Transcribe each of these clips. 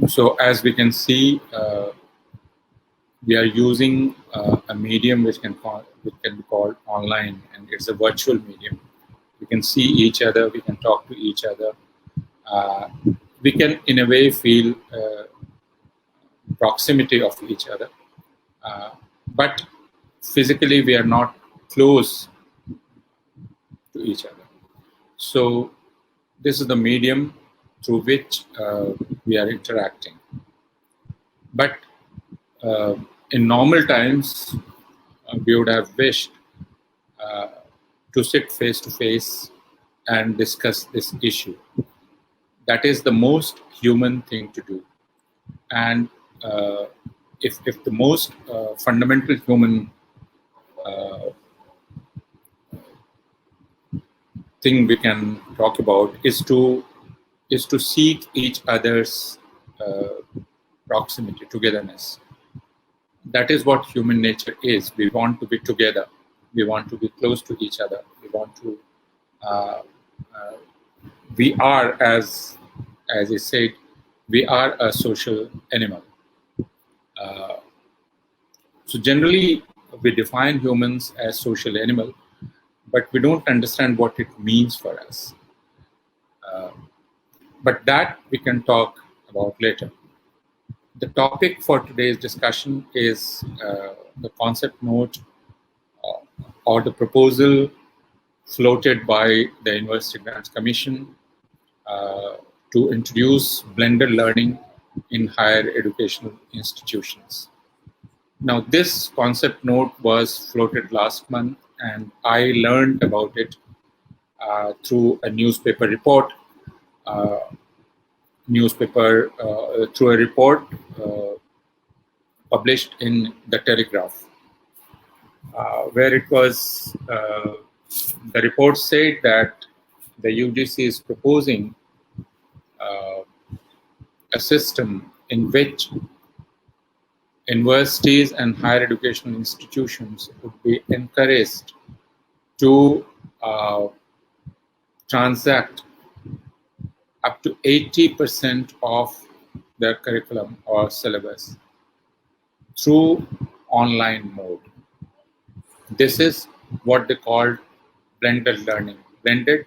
So as we can see, we are using a medium which can be called online, and it's a virtual medium. We can see each other, we can talk to each other. We can, in a way, feel proximity of each other, but physically we are not close to each other. So this is the medium through which we are interacting. But in normal times, we would have wished to sit face to face and discuss this issue. That is the most human thing to do. And if the most fundamental human thing we can talk about is to seek each other's proximity, togetherness. That is what human nature is. We want to be together. We want to be close to each other. We want to. We are, as I said, we are a social animal. So generally, we define humans as social animal, but we don't understand what it means for us. But that we can talk about later. The topic for today's discussion is the concept note or the proposal floated by the University Grants Commission to introduce blended learning in higher educational institutions. Now, this concept note was floated last month, and I learned about it through a newspaper report. Through a report published in the Telegraph, where it was, the report said that the UGC is proposing a system in which universities and higher educational institutions would be encouraged to transact up to 80% of their curriculum or syllabus through online mode. This is what they call blended learning. Blended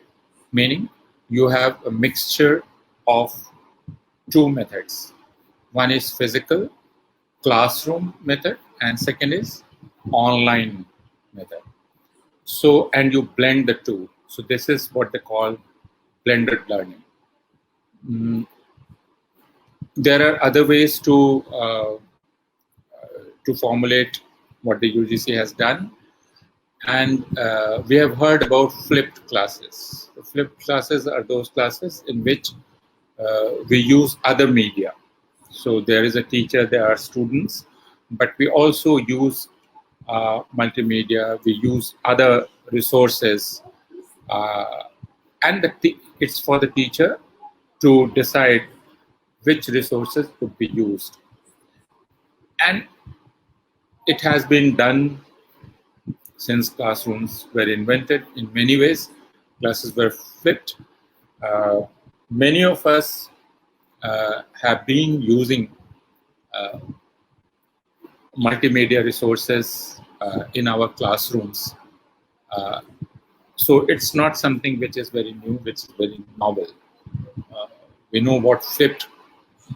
meaning you have a mixture of two methods. One is physical classroom method, and second is online method. So, and you blend the two. So this is what they call blended learning. There are other ways to formulate what the UGC has done, and we have heard about flipped classes. The flipped classes are those classes in which we use other media. So there is a teacher, there are students, but we also use multimedia, we use other resources, and it's for the teacher to decide which resources could be used. And it has been done since classrooms were invented. In many ways, classes were flipped. Many of us have been using multimedia resources in our classrooms. So it's not something which is very new, which is very novel. We know what flipped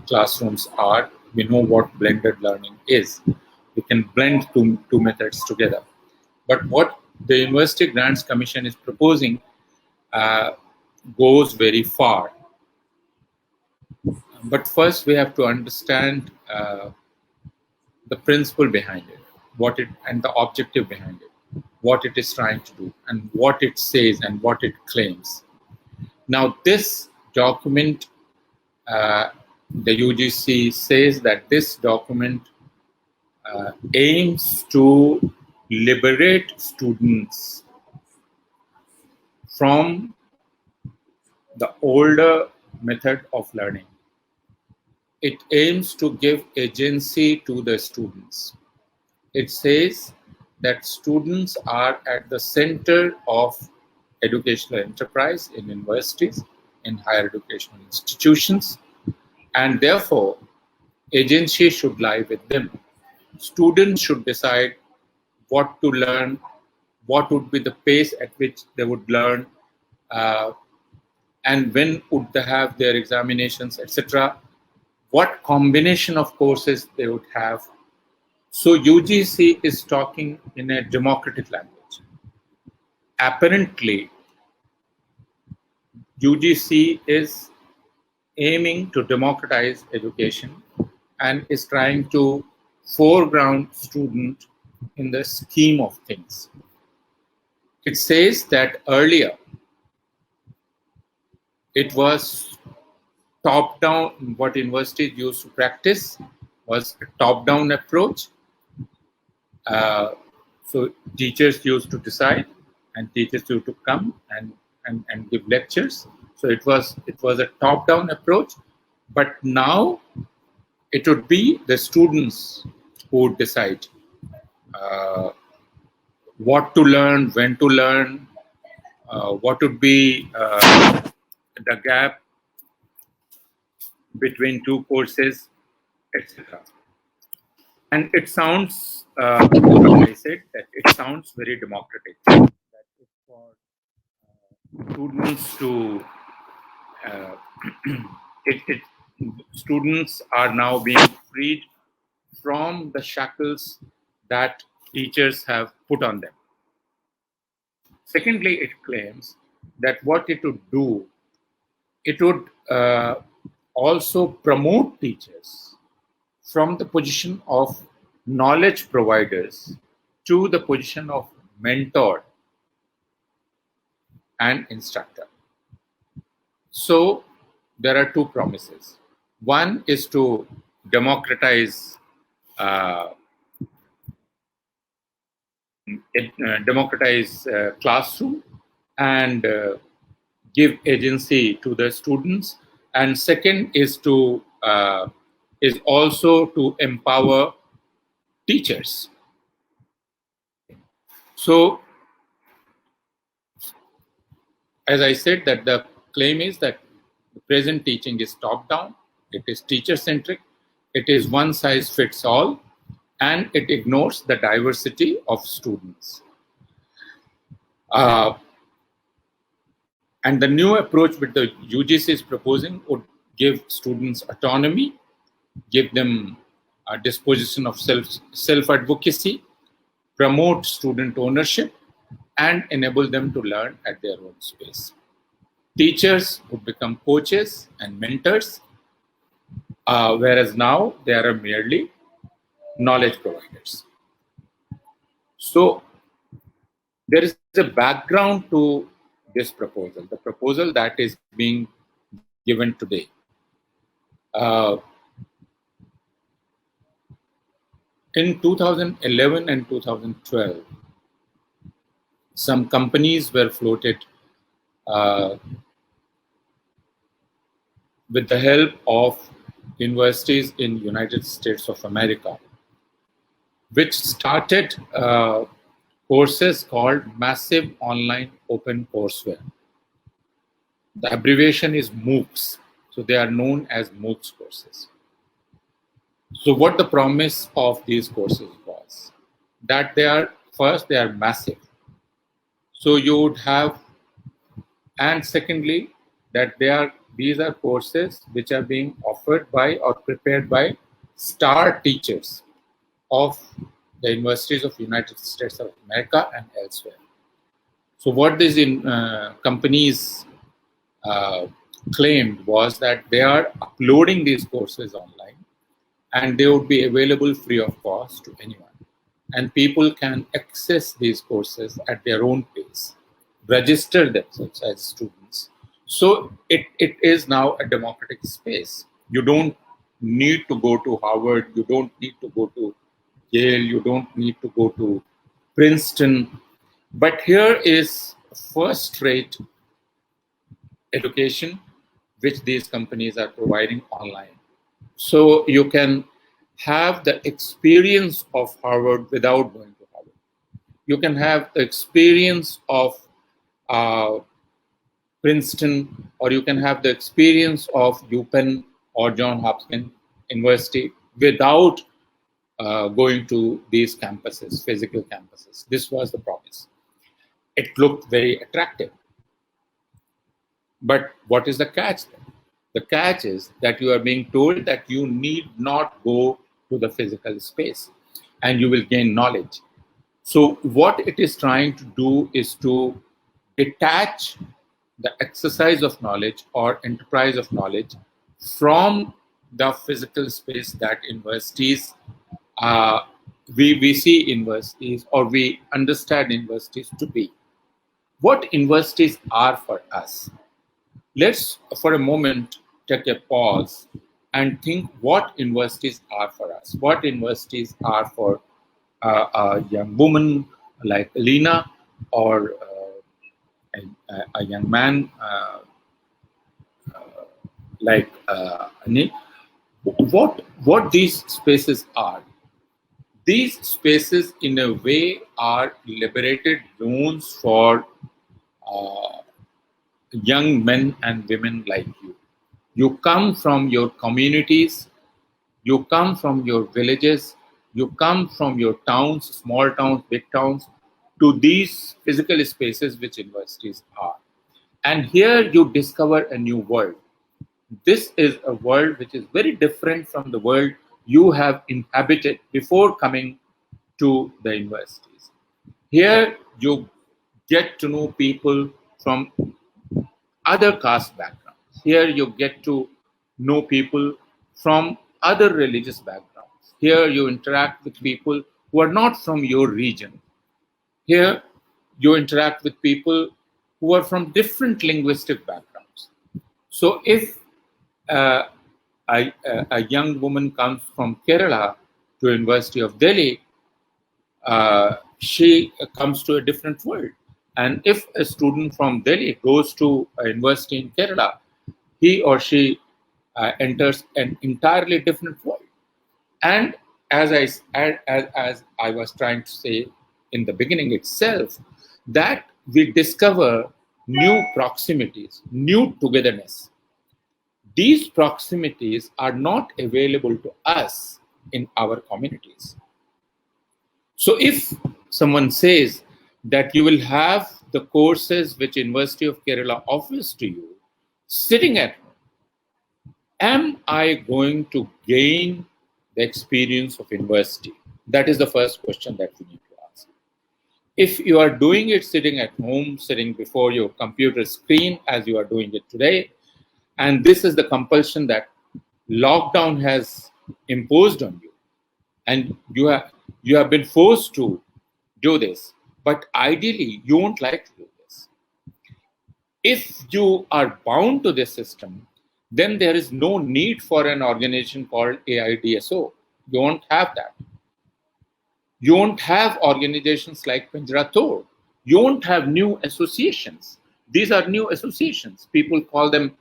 classrooms are. We know what blended learning is. We can blend two methods together. But what the University Grants Commission is proposing goes very far. But first, we have to understand the principle behind it, and the objective behind it, what it is trying to do, and what it says and what it claims. Now, this document, the UGC says that this document aims to liberate students from the older method of learning. It aims to give agency to the students. It says that students are at the center of educational enterprise in universities, in higher educational institutions, and therefore agency should lie with them. Students should decide what to learn, what would be the pace at which they would learn, uh, and when would they have their examinations, etc. What combination of courses they would have. So UGC is talking in a democratic language. Apparently, UGC is aiming to democratize education and is trying to foreground student in the scheme of things. It says that earlier it was top-down. What universities used to practice was a top-down approach. So teachers used to decide, and teachers used to come and give lectures. So it was a top-down approach, but now it would be the students who would decide what to learn, when to learn, what would be the gap between two courses, etc. And it sounds, like I said, that it sounds very democratic. That it's for students to, students are now being freed from the shackles that teachers have put on them. Secondly, it claims that what it would do, it would also promote teachers from the position of knowledge providers to the position of mentor and instructor. So there are two promises. One is to democratize classroom and give agency to the students, and second is to is also to empower teachers. So, as I said, that the claim is that the present teaching is top-down, it is teacher-centric, it is one size fits all, and it ignores the diversity of students. And the new approach which the UGC is proposing would give students autonomy, give them a disposition of self-advocacy, promote student ownership, and enable them to learn at their own space. Teachers would become coaches and mentors, whereas now they are merely knowledge providers. So there is a background to this proposal, the proposal that is being given today. In 2011 and 2012, some companies were floated with the help of universities in United States of America, which started courses called Massive Online Open Courseware. The abbreviation is MOOCs, so they are known as MOOCs courses. So what the promise of these courses was, that they are massive. So you would have, and secondly, that these are courses which are being offered by or prepared by star teachers of the universities of United States of America and elsewhere. So what these companies claimed was that they are uploading these courses online, and they would be available free of cost to anyone. And people can access these courses at their own pace, register themselves as students. So it is now a democratic space. You don't need to go to Harvard, you don't need to go to Yale, you don't need to go to Princeton. But here is first-rate education which these companies are providing online. So you can have the experience of Harvard without going to Harvard. You can have the experience of Princeton, or you can have the experience of UPenn or Johns Hopkins university without going to these campuses, physical campuses. This was the promise. It looked very attractive. But what is the catch then? The catch is that you are being told that you need not go to the physical space and you will gain knowledge. So what it is trying to do is to detach the exercise of knowledge or enterprise of knowledge from the physical space that universities, we see universities or we understand universities to be. What universities are for us? Let's, for a moment, take a pause and think what universities are for us. What universities are for a young woman like Alina or a young man like Anil. What these spaces are? These spaces, in a way, are liberated zones for young men and women like you. You come from your communities, you come from your villages, you come from your towns, small towns, big towns, to these physical spaces which universities are. And here you discover a new world. This is a world which is very different from the world you have inhabited before coming to the universities. Here you get to know people from other caste backgrounds. Here you get to know people from other religious backgrounds. Here you interact with people who are not from your region. Here you interact with people who are from different linguistic backgrounds. So if a young woman comes from Kerala to University of Delhi, she comes to a different world. And if a student from Delhi goes to a university in Kerala, he or she enters an entirely different world. And as I was trying to say in the beginning itself, that we discover new proximities, new togetherness. These proximities are not available to us in our communities. So if someone says that you will have the courses which University of Kerala offers to you sitting at home, am I going to gain the experience of university? That is the first question that we need to ask. If you are doing it sitting at home, sitting before your computer screen as you are doing it today, and this is the compulsion that lockdown has imposed on you, and you have been forced to do this, but ideally you won't like to do this. If you are bound to this system, then there is no need for an organization called AIDSO. You won't have that. You won't have organizations like Pinjarator. You won't have new associations. These are new associations. People call them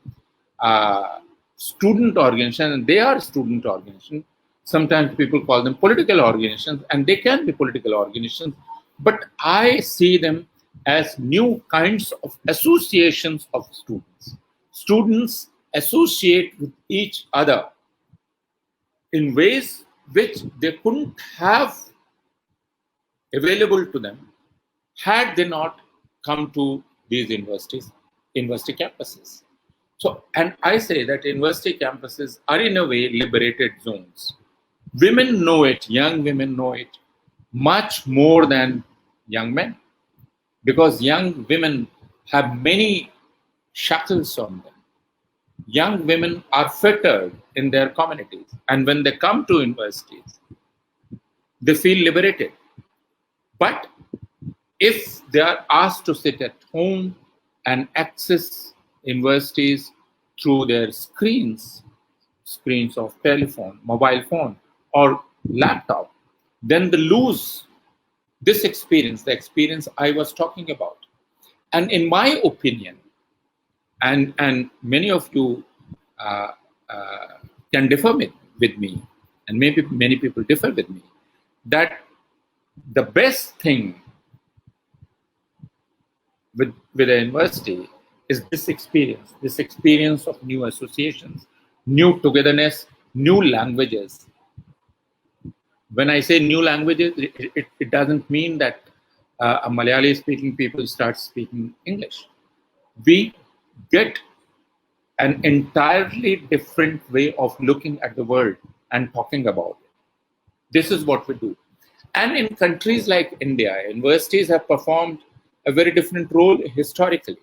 student organizations, and they are student organizations. Sometimes people call them political organizations, and they can be political organizations. But I see them as new kinds of associations of students. Students associate with each other in ways which they couldn't have available to them had they not come to these universities, university campuses. So, and I say that university campuses are in a way liberated zones. Women know it, young women know it much more than young men, because young women have many shackles on them. Young women are fettered in their communities, and when they come to universities, they feel liberated. But if they are asked to sit at home and access universities through their screens of telephone, mobile phone, or laptop, then they lose this experience, the experience I was talking about. And in my opinion, and many of you can differ with me, and maybe many people differ with me, that the best thing with a university is this experience of new associations, new togetherness, new languages. When I say new languages, it doesn't mean that a Malayali speaking people start speaking English. We get an entirely different way of looking at the world and talking about it. This is what we do. And in countries like India, universities have performed a very different role historically.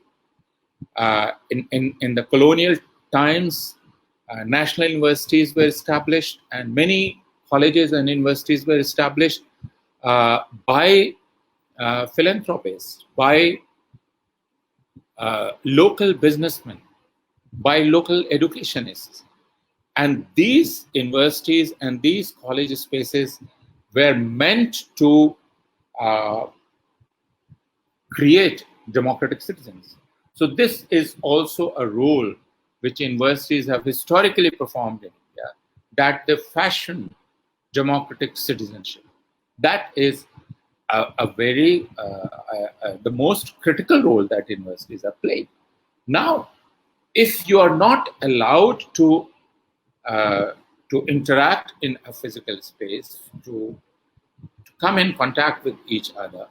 In the colonial times, national universities were established, and many colleges and universities were established by philanthropists, by local businessmen, by local educationists. And these universities and these college spaces were meant to create democratic citizens. So this is also a role which universities have historically performed in India, that they fashion democratic citizenship. That is the most critical role that universities have played. Now, if you are not allowed to interact in a physical space, to come in contact with each other,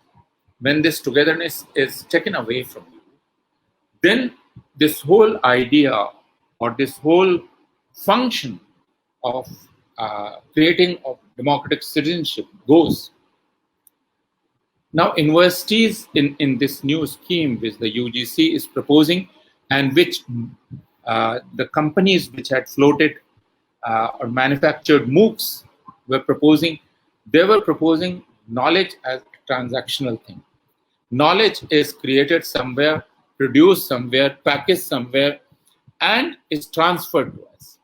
when this togetherness is taken away from you, then this whole idea or this whole function of creating of democratic citizenship goes. Now, universities in this new scheme which the UGC is proposing, and which the companies which had floated or manufactured MOOCs were proposing, they were proposing knowledge as a transactional thing. Knowledge is created somewhere, produced somewhere, packaged somewhere, and is transferred to us.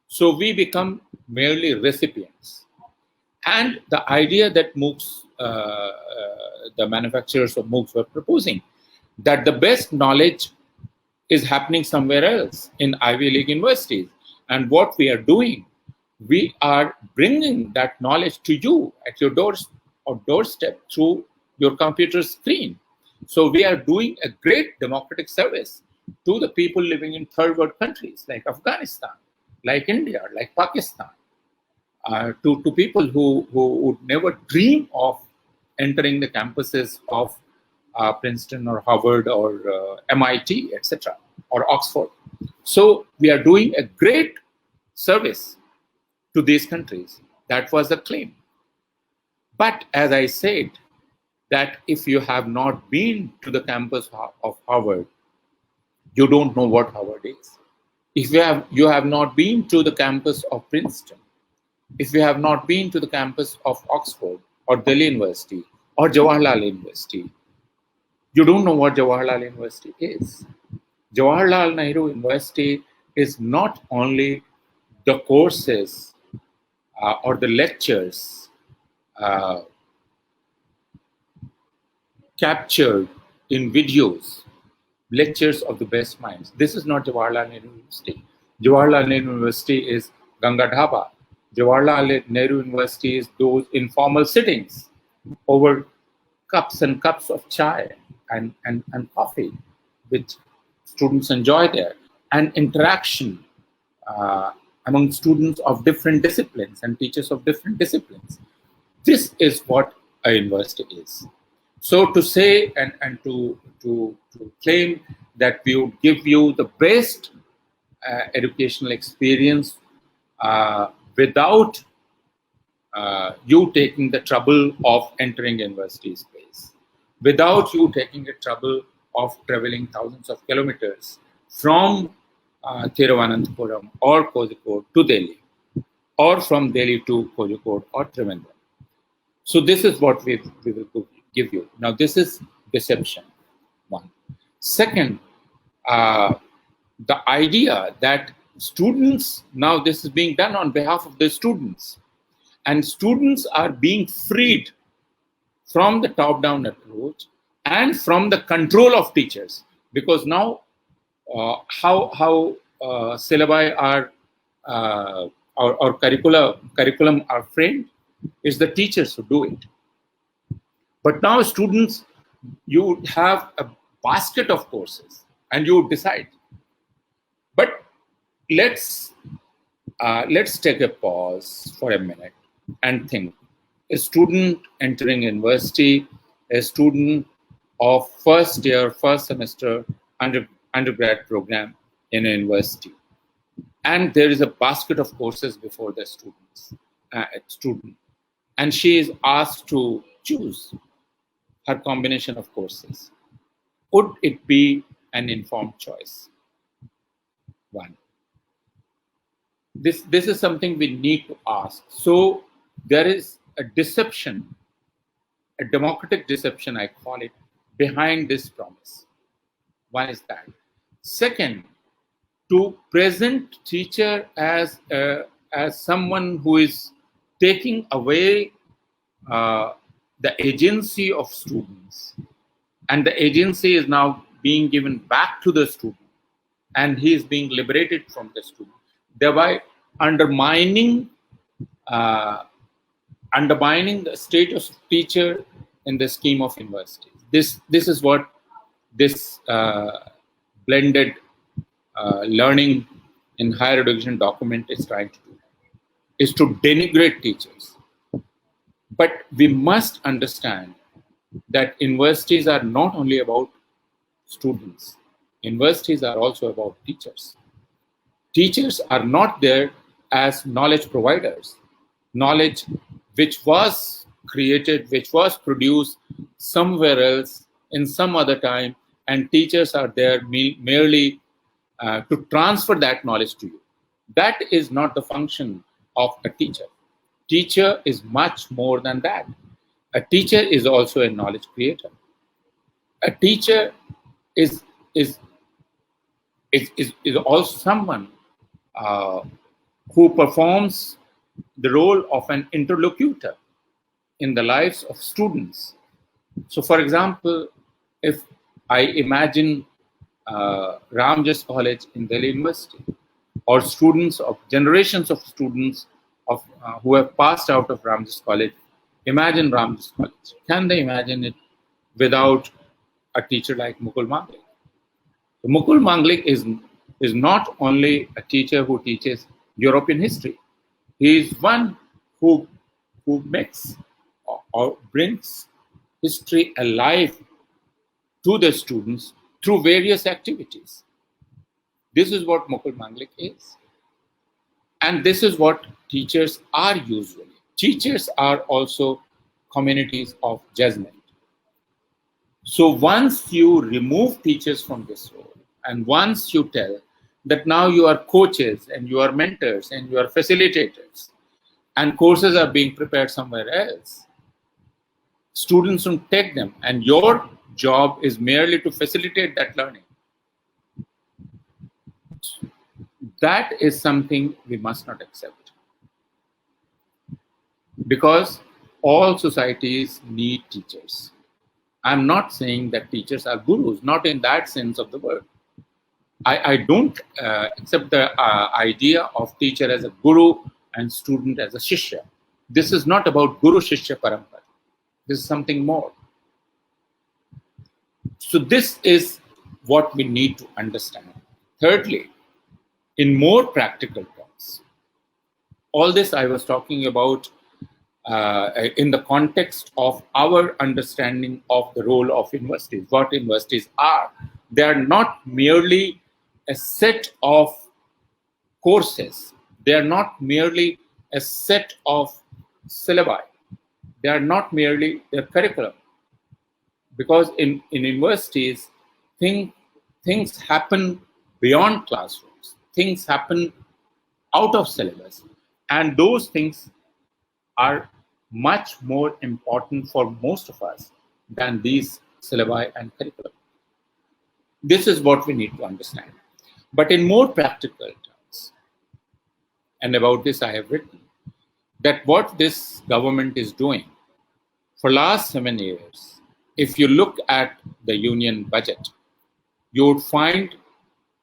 So we become merely recipients. And the idea that MOOCs, the manufacturers of MOOCs were proposing, that the best knowledge is happening somewhere else in Ivy League universities. And what we are doing, we are bringing that knowledge to you at your doorstep through your computer screen. So we are doing a great democratic service to the people living in third world countries like Afghanistan, like India, like Pakistan, to people who would never dream of entering the campuses of Princeton or Harvard or MIT, etc., or Oxford. So we are doing a great service to these countries. That was the claim. But as I said, that if you have not been to the campus of Harvard, you don't know what Harvard is. If you have not been to the campus of Princeton, if you have not been to the campus of Oxford or Delhi University or Jawaharlal University, you don't know what Jawaharlal University is. Jawaharlal Nehru University is not only the courses or the lectures captured in videos, lectures of the best minds. This is not Jawaharlal Nehru University. Jawaharlal Nehru University is Ganga Dhaba. Jawaharlal Nehru University is those informal sittings over cups and cups of chai and coffee, which students enjoy there, and interaction among students of different disciplines and teachers of different disciplines. This is what a university is. So to say and to claim that we would give you the best educational experience without you taking the trouble of entering university space, without you taking the trouble of traveling thousands of kilometers from Thiruvananthapuram or Kozhikode to Delhi, or from Delhi to Kozhikode or Trivandrum. So this is what we will give you. Now this is deception, one. Second, the idea that students, now this is being done on behalf of the students, and students are being freed from the top-down approach and from the control of teachers, because now how syllabi are or curriculum are framed is the teachers who do it. But now students, you have a basket of courses and you decide. But let's let's take a pause for a minute and think. A student entering university, a student of first year, first semester undergrad program in a university, and there is a basket of courses before the student, and she is asked to choose her combination of courses. Would it be an informed choice? One. This is something we need to ask. So there is a deception, a democratic deception, I call it, behind this promise. One is that. Second, to present teacher as someone who is taking away the agency of students, and the agency is now being given back to the student, and he is being liberated from the student, thereby undermining the status of teacher in the scheme of universities. This is what this blended learning in higher education document is trying to do, is to denigrate teachers. But we must understand that universities are not only about students. Universities are also about teachers. Teachers are not there as knowledge providers. Knowledge which was created, which was produced somewhere else in some other time, and teachers are there merely to transfer that knowledge to you. That is not the function of a teacher. Teacher is much more than that. A teacher is also a knowledge creator. A teacher is also someone who performs the role of an interlocutor in the lives of students. So, for example, if I imagine Ramjas College in Delhi University, or students of generations of students of who have passed out of Ramjas College, imagine Ramjas College. Can they imagine it without a teacher like Mukul Manglik? So Mukul Manglik is not only a teacher who teaches European history. He is one who makes or brings history alive to the students through various activities. This is what Mukul Manglik is. And this is what teachers are usually. Teachers are also communities of judgment. So once you remove teachers from this role, and once you tell that now you are coaches and you are mentors and you are facilitators, and courses are being prepared somewhere else, students don't take them, and your job is merely to facilitate that learning. That is something we must not accept, because all societies need teachers. I'm not saying that teachers are gurus, not in that sense of the word. I don't accept the idea of teacher as a guru and student as a shishya. This is not about guru shishya parampara. This is something more. So this is what we need to understand. Thirdly, in more practical terms, all this I was talking about in the context of our understanding of the role of universities, what universities are. They are not merely a set of courses. They are not merely a set of syllabi. They are not merely their curriculum. Because in universities, things happen beyond classrooms. Things happen out of syllabus. And those things are much more important for most of us than these syllabi and curriculum. This is what we need to understand. But in more practical terms, and about this I have written, that what this government is doing for last 7 years, if you look at the union budget, you would find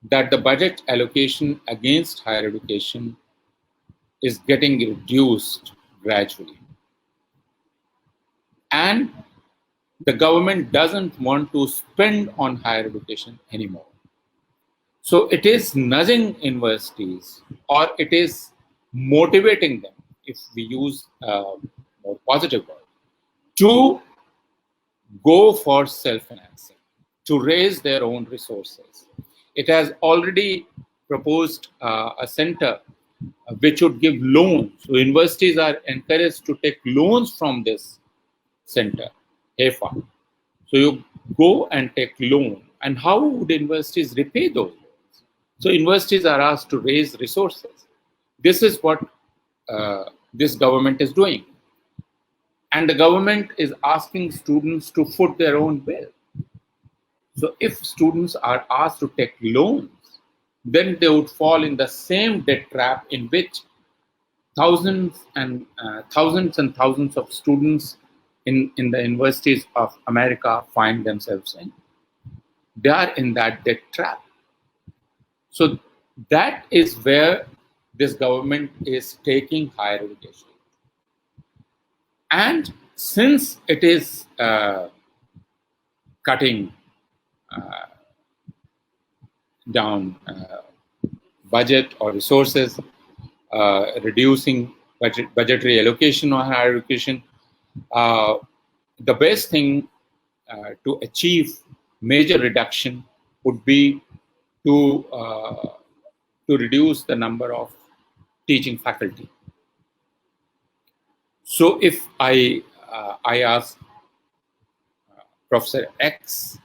that the budget allocation against higher education is getting reduced gradually. And the government doesn't want to spend on higher education anymore. So it is nudging universities, or it is motivating them, if we use a more positive word, to go for self-financing, to raise their own resources. It has already proposed a center which would give loans. So universities are encouraged to take loans from this center, AFA. So you go and take loan. And how would universities repay those loans? So universities are asked to raise resources. This is what this government is doing. And the government is asking students to foot their own bill. So if students are asked to take loans, then they would fall in the same debt trap in which thousands and thousands of students in the universities of America find themselves in. They are in that debt trap. So that is where this government is taking higher education. And since it is cutting down budget or resources, reducing budgetary allocation on higher education, the best thing to achieve major reduction would be to reduce the number of teaching faculty. So if I ask Professor X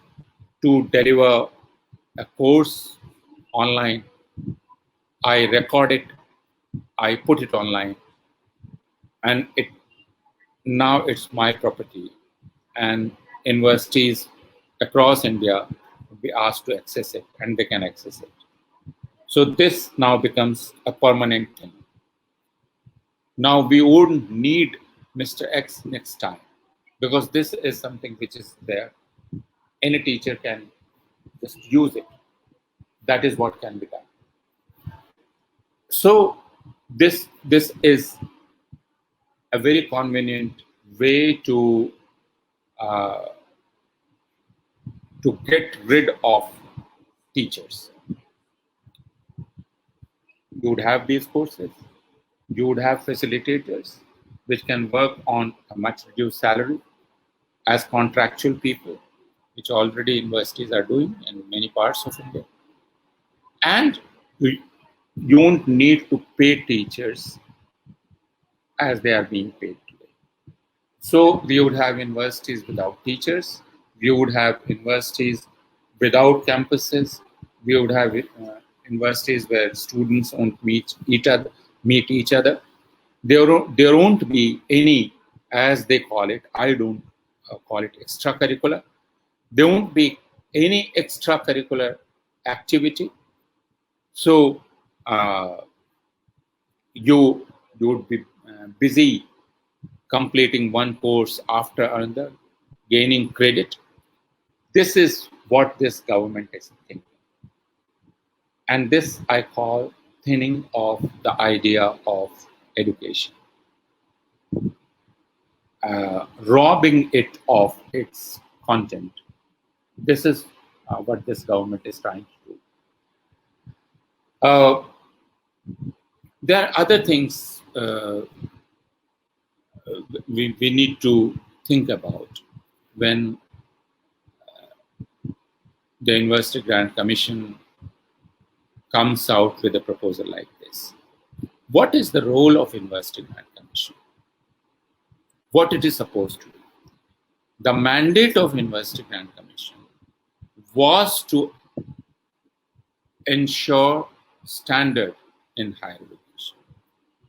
to deliver a course online, I record it, I put it online, and now it's my property, and universities across India will be asked to access it, and they can access it. So this now becomes a permanent thing. Now we wouldn't need Mr. X next time, because this is something which is there. Any teacher can just use it. That is what can be done. So this is a very convenient way to get rid of teachers. You would have these courses. You would have facilitators which can work on a much reduced salary as contractual people, which already universities are doing in many parts of India. And you won't need to pay teachers as they are being paid today. So we would have universities without teachers. We would have universities without campuses. We would have universities where students won't meet each other. There won't be any, as they call it, I don't call it extracurricular. There won't be any extracurricular activity. So you would be busy completing one course after another, gaining credit. This is what this government is thinking. And this I call thinning of the idea of education. Robbing it of its content. This is what this government is trying to do. There are other things we need to think about when the University Grant Commission comes out with a proposal like this. What is the role of University Grant Commission? What it is supposed to do? The mandate of University Grant Commission was to ensure standard in higher education.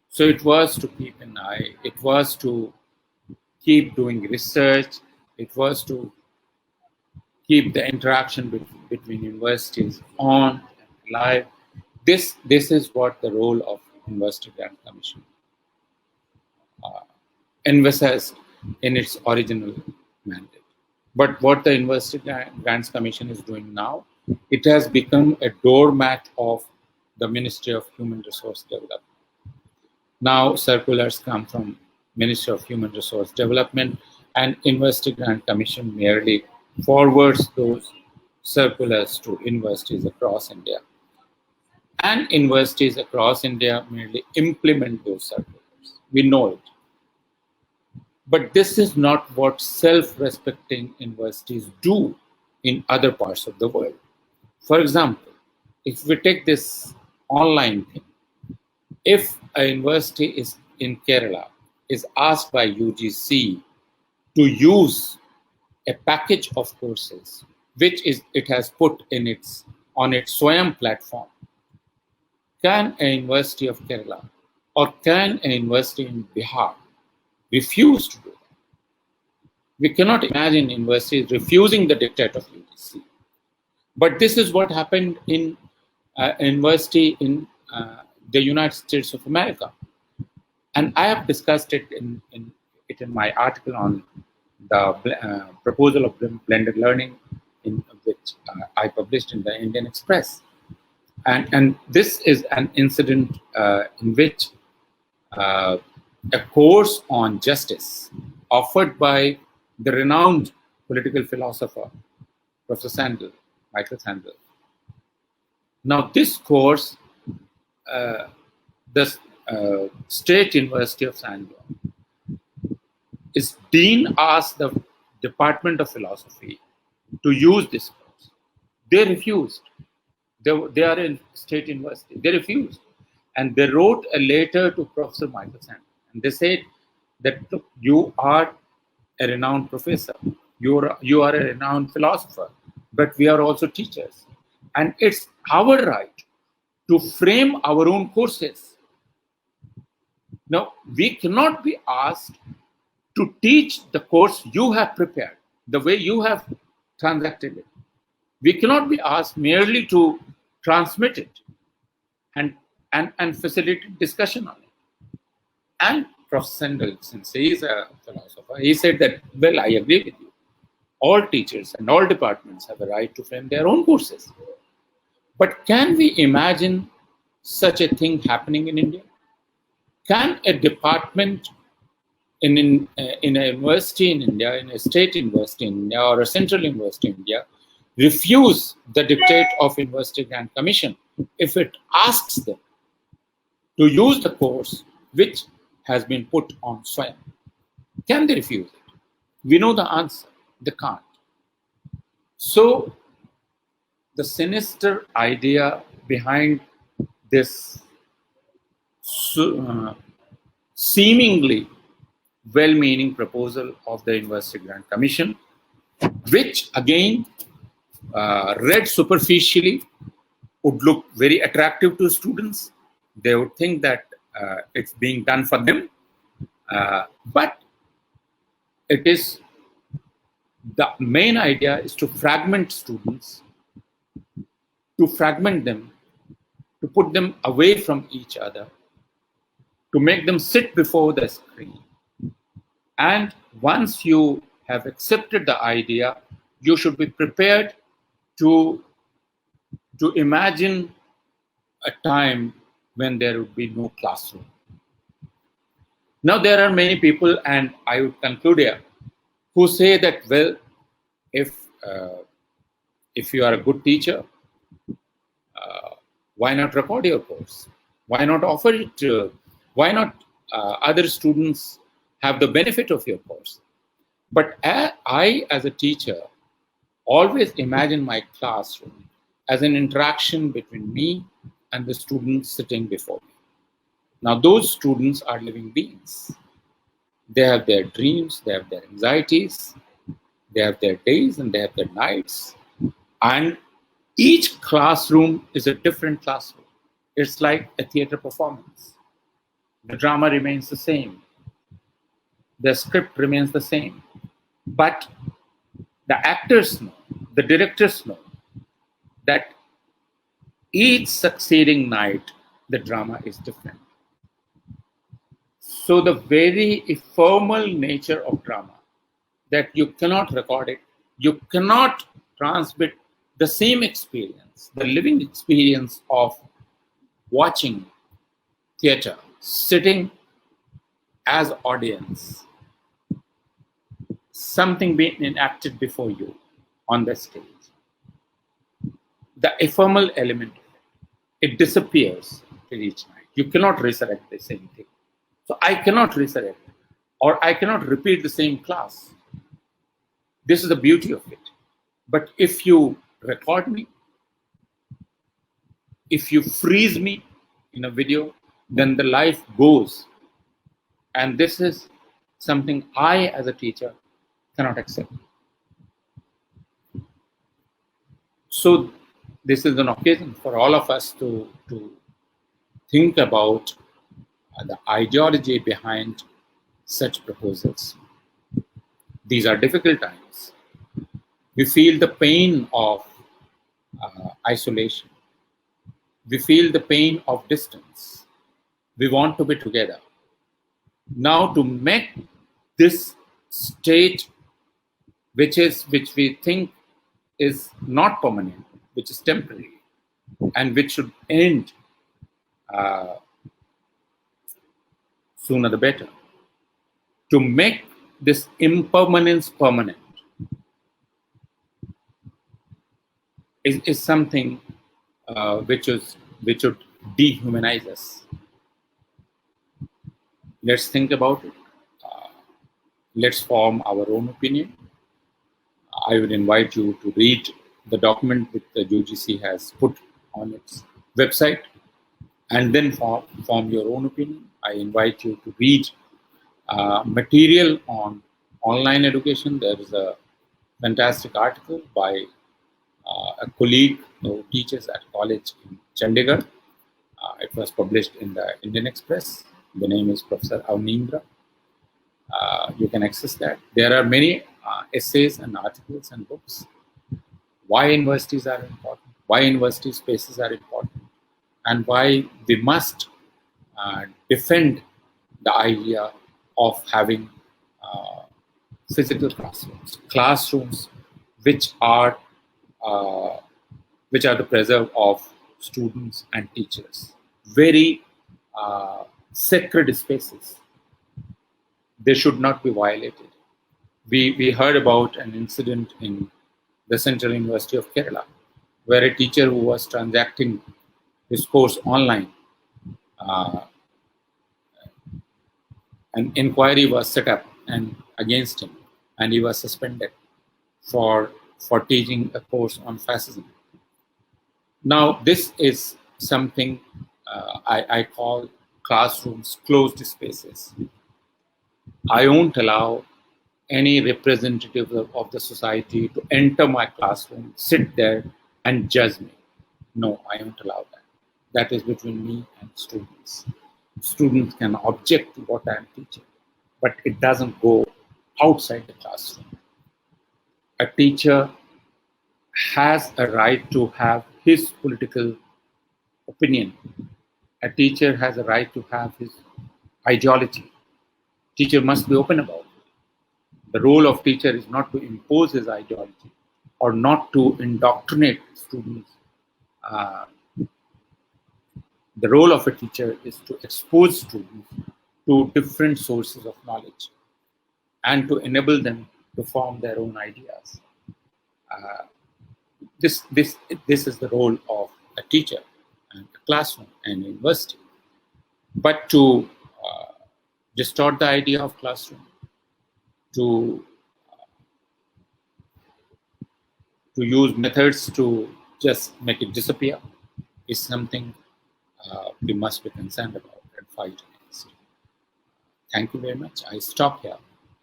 So it was to keep an eye, it was to keep doing research, it was to keep the interaction between universities on and live. This is what the role of University Grant Commission envisaged in its original mandate. But what the University Grants Commission is doing now, it has become a doormat of the Ministry of Human Resource Development. Now circulars come from Ministry of Human Resource Development, and University Grant Commission merely forwards those circulars to universities across India. And universities across India merely implement those circulars. We know it. But this is not what self-respecting universities do in other parts of the world. For example, if we take this online thing, if a university is in Kerala is asked by UGC to use a package of courses which it has put on its Swayam platform, can a university of Kerala or can a university in Bihar refuse to do that? We cannot imagine universities refusing the dictate of UGC. But this is what happened in a university in the United States of America. And I have discussed it in my article on the proposal of blended learning, which I published in the Indian Express. And this is an incident in which a course on justice offered by the renowned political philosopher, Prof. Michael Sandel. Now, this course, the State University of San Diego, is Dean asked the Department of Philosophy to use this course. They refused. They are in State University. They refused. And they wrote a letter to Professor Michael Sandel. And they said that, look, you are a renowned professor. You are a renowned philosopher. But we are also teachers. And it's our right to frame our own courses. Now, we cannot be asked to teach the course you have prepared, the way you have transacted it. We cannot be asked merely to transmit it and facilitate discussion on it. And Prof. Sandel, since he is a philosopher, he said that, well, I agree with you. All teachers and all departments have a right to frame their own courses. But can we imagine such a thing happening in India? Can a department in a university in India, in a state university in India, or a central university in India, refuse the dictate of University Grant Commission if it asks them to use the course which has been put on Swayam? Can they refuse it? We know the answer. They can't. So the sinister idea behind this seemingly well-meaning proposal of the University Grant Commission, which again, read superficially, would look very attractive to students. They would think that it's being done for them, but it is, the main idea is to fragment students, to fragment them, to put them away from each other, to make them sit before the screen. And once you have accepted the idea, you should be prepared to imagine a time when there would be no classroom. Now, there are many people, and I would conclude here, who say that, well, if you are a good teacher, why not record your course? Why not offer it to, why not other students have the benefit of your course? But I, as a teacher, always imagine my classroom as an interaction between me and the students sitting before me. Now, those students are living beings. They have their dreams, they have their anxieties, they have their days and they have their nights. And each classroom is a different classroom. It's like a theater performance. The drama remains the same. The script remains the same. But the actors know, the directors know that each succeeding night, the drama is different. So the very ephemeral nature of drama, that you cannot record it, you cannot transmit the same experience, the living experience of watching theater, sitting as audience, something being enacted before you on the stage. The ephemeral element of it. it disappears till each night. You cannot resurrect the same thing. So I cannot resurrect, or I cannot repeat the same class. This is the beauty of it. But if you record me, if you freeze me in a video, then the life goes. And this is something I, as a teacher, cannot accept. So this is an occasion for all of us to think about the ideology behind such proposals. These are difficult times. We feel the pain of isolation. We feel the pain of distance. We want to be together. Now, to make this state, which we think is not permanent, which is temporary, and which should end sooner the better, to make this impermanence permanent is something which would dehumanize us. Let's think about it. Let's form our own opinion. I would invite you to read the document that the UGC has put on its website, and then form your own opinion. I invite you to read material on online education. There is a fantastic article by a colleague who teaches at college in Chandigarh. It was published in the Indian Express. The name is Professor Avnindra. You can access that. There are many essays and articles and books. Why universities are important, why university spaces are important, and why we must defend the idea of having physical classrooms which are the preserve of students and teachers. Very sacred spaces. They should not be violated. We heard about an incident in the Central University of Kerala, where a teacher who was transacting his course online, an inquiry was set up against him, and he was suspended for teaching a course on fascism. Now, this is something I call classrooms, closed spaces. I won't allow any representative of the society to enter my classroom, sit there and judge me. No, I won't allow that. That is between me and students. Students can object to what I am teaching, but it doesn't go outside the classroom. A teacher has a right to have his political opinion. A teacher has a right to have his ideology. Teacher must be open about it. The role of teacher is not to impose his ideology or not to indoctrinate students. The role of a teacher is to expose students to different sources of knowledge and to enable them to form their own ideas. This is the role of a teacher and a classroom and university. But to distort the idea of classroom, to use methods to just make it disappear, is something we must be concerned about and fight against. Thank you very much. I stop here.